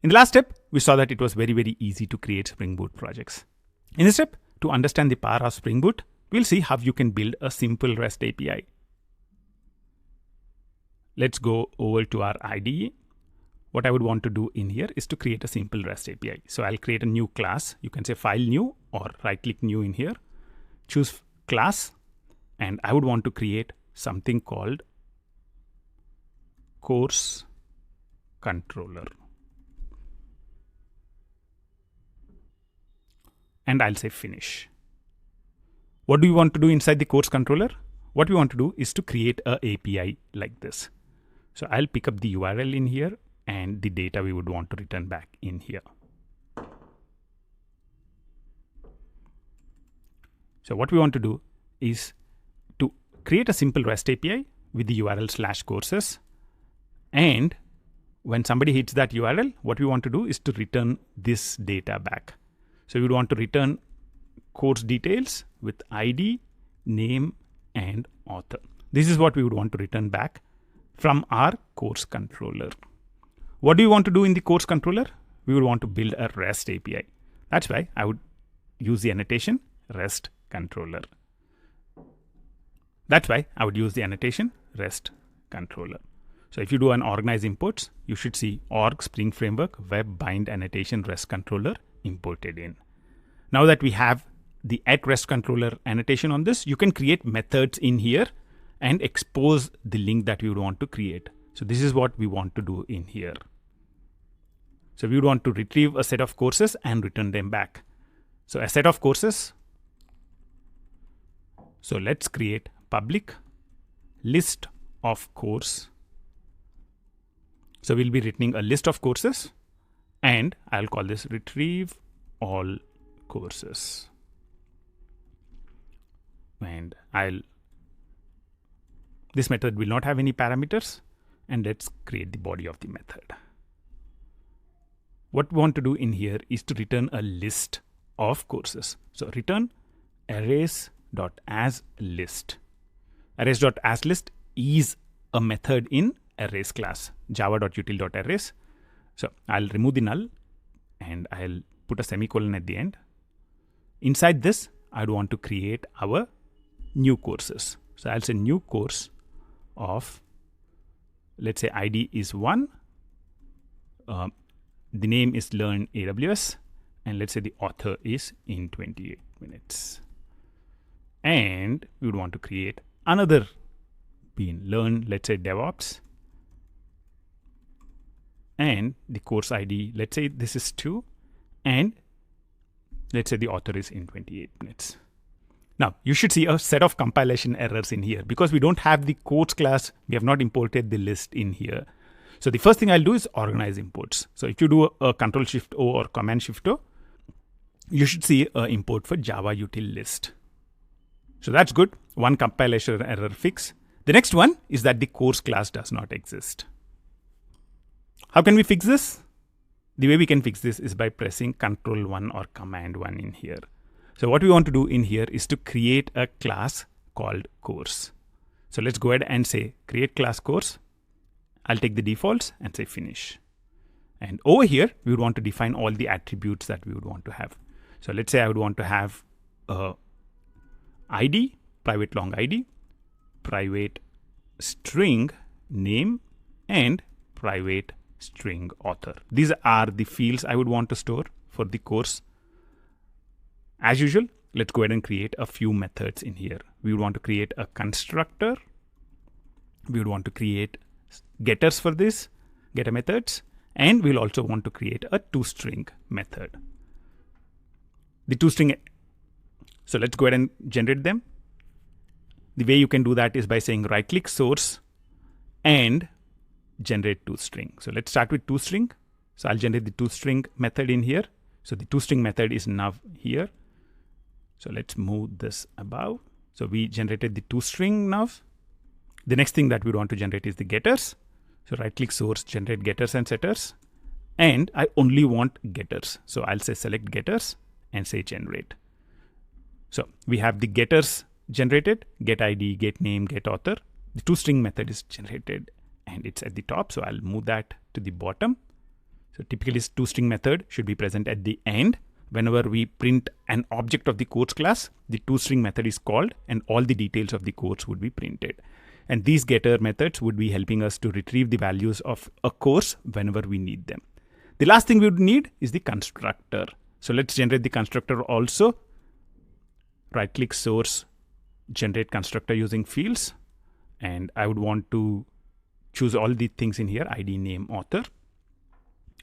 In the last step, we saw that it was very, very easy to create Spring Boot projects. In this step, to understand the power of Spring Boot, we'll see how you can build a simple REST API. Let's go over to our IDE. What I would want to do in here is to create a simple REST API. So I'll create a new class. You can say file new or right click new in here. Choose class. And I would want to create something called course controller. And I'll say finish. What do we want to do inside the course controller? What we want to do is to create a API like this. So I'll pick up the URL in here and the data we would want to return back in here. So what we want to do is to create a simple REST API with the URL /courses. And when somebody hits that URL, what we want to do is to return this data back. So we would want to return course details with ID, name, and author. This is what we would want to return back from our course controller. What do you want to do in the course controller? We would want to build a REST API. That's why I would use the annotation REST controller. That's why I would use the annotation REST controller. So if you do an organize imports, you should see org Spring Framework web bind annotation REST controller imported in. Now that we have the @REST controller annotation on this, you can create methods in here and expose the link that we would want to create. So this is what we want to do in here. So we would want to retrieve a set of courses and return them back. So a set of courses. So let's create public list of course. So we'll be returning a list of courses and I'll call this retrieve all courses. And this method will not have any parameters, and let's create the body of the method. What we want to do in here is to return a list of courses. So return arrays.asList. Arrays.asList is a method in arrays class, java.util.arrays. So I'll remove the null and I'll put a semicolon at the end. Inside this, I'd want to create our new courses. So I'll say new course of, let's say ID is 1. The name is Learn AWS. And let's say the author is in 28 minutes. And we would want to create another bean, Learn, let's say DevOps. And the course ID, let's say this is 2. And let's say the author is in 28 minutes. Now, you should see a set of compilation errors in here because we don't have the course class. We have not imported the list in here. So the first thing I'll do is organize imports. So if you do a Control-Shift-O or Command-Shift-O, you should see an import for Java util list. So that's good. One compilation error fix. The next one is that the course class does not exist. How can we fix this? The way we can fix this is by pressing Control-1 or Command-1 in here. So what we want to do in here is to create a class called course. So let's go ahead and say create class course. I'll take the defaults and say finish. And over here, we would want to define all the attributes that we would want to have. So let's say I would want to have a ID, private long ID, private string name, and private string author. These are the fields I would want to store for the course. As usual, let's go ahead and create a few methods in here. We would want to create a constructor. We would want to create getters for this, getter methods, and we'll also want to create a toString method. The toString, so let's go ahead and generate them. The way you can do that is by saying right click source and generate toString. So let's start with toString. So I'll generate the toString method in here. So the toString method is now here. So let's move this above. So we generated the toString now. The next thing that we want to generate is the getters. So right click source, generate getters and setters. And I only want getters. So I'll say select getters and say generate. So we have the getters generated, get ID, get name, get author. The toString method is generated and it's at the top. So I'll move that to the bottom. So typically toString method should be present at the end. Whenever we print an object of the course class, the toString method is called and all the details of the course would be printed. And these getter methods would be helping us to retrieve the values of a course whenever we need them. The last thing we would need is the constructor. So let's generate the constructor also. Right click source, generate constructor using fields. And I would want to choose all the things in here, ID, name, author.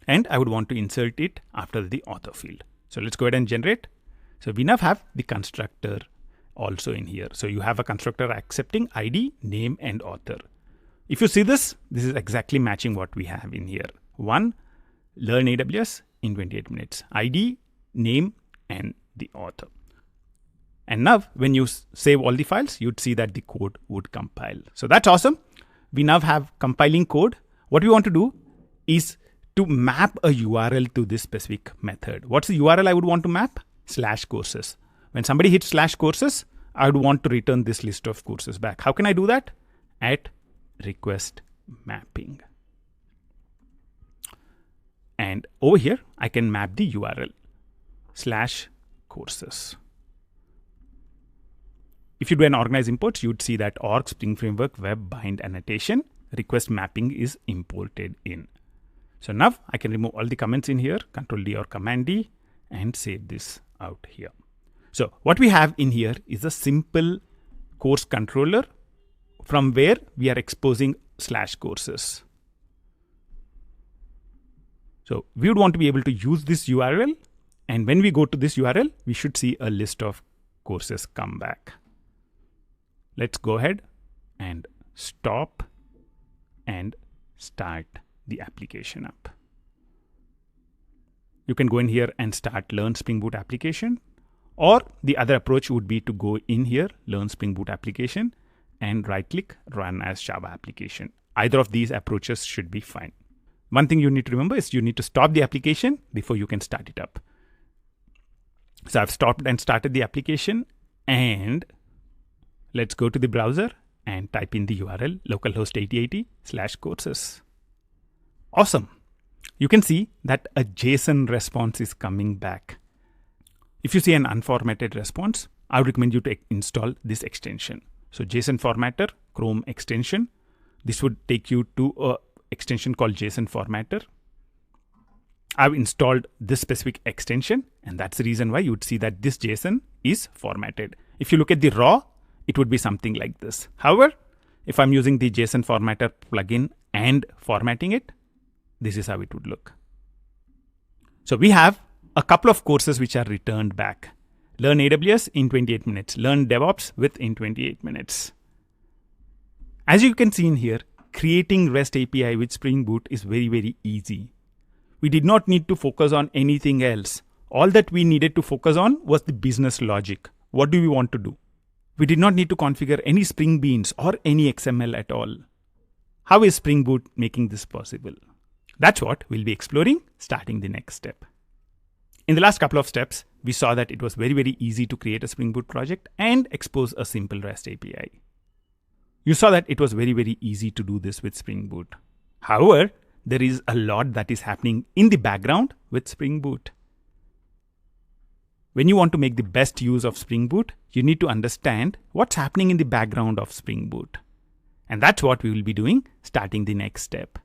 And I would want to insert it after the author field. So let's go ahead and generate. So we now have the constructor also in here. So you have a constructor accepting ID, name, and author. If you see this is exactly matching what we have in here. One, learn AWS in 28 minutes. ID, name, and the author. And now when you save all the files, you'd see that the code would compile. So that's awesome. We now have compiling code. What we want to do is to map a URL to this specific method. What's the URL I would want to map? /courses. When somebody hits /courses, I would want to return this list of courses back. How can I do that? At request mapping. And over here, I can map the URL /courses. If you do an organize imports, you'd see that org Spring Framework web bind annotation request mapping is imported in. So now I can remove all the comments in here, Control D or Command D, and save this out here. So what we have in here is a simple course controller from where we are exposing /courses. So we would want to be able to use this URL. And when we go to this URL, we should see a list of courses come back. Let's go ahead and stop and start the application up. You can go in here and start Learn Spring Boot application, or the other approach would be to go in here, Learn Spring Boot application, and right click Run as Java application. Either of these approaches should be fine. One thing you need to remember is you need to stop the application before you can start it up. So I've stopped and started the application, and let's go to the browser and type in the URL localhost 8080/courses. Awesome. You can see that a JSON response is coming back. If you see an unformatted response, I would recommend you to install this extension. So JSON formatter, Chrome extension. This would take you to an extension called JSON formatter. I've installed this specific extension, and that's the reason why you would see that this JSON is formatted. If you look at the raw, it would be something like this. However, if I'm using the JSON formatter plugin and formatting it, this is how it would look. So we have a couple of courses which are returned back. Learn AWS in 28 minutes. Learn DevOps within 28 minutes. As you can see in here, creating REST API with Spring Boot is very, very easy. We did not need to focus on anything else. All that we needed to focus on was the business logic. What do we want to do? We did not need to configure any Spring Beans or any XML at all. How is Spring Boot making this possible? That's what we'll be exploring starting the next step. In the last couple of steps, we saw that it was very, very easy to create a Spring Boot project and expose a simple REST API. You saw that it was very, very easy to do this with Spring Boot. However, there is a lot that is happening in the background with Spring Boot. When you want to make the best use of Spring Boot, you need to understand what's happening in the background of Spring Boot. And that's what we will be doing starting the next step.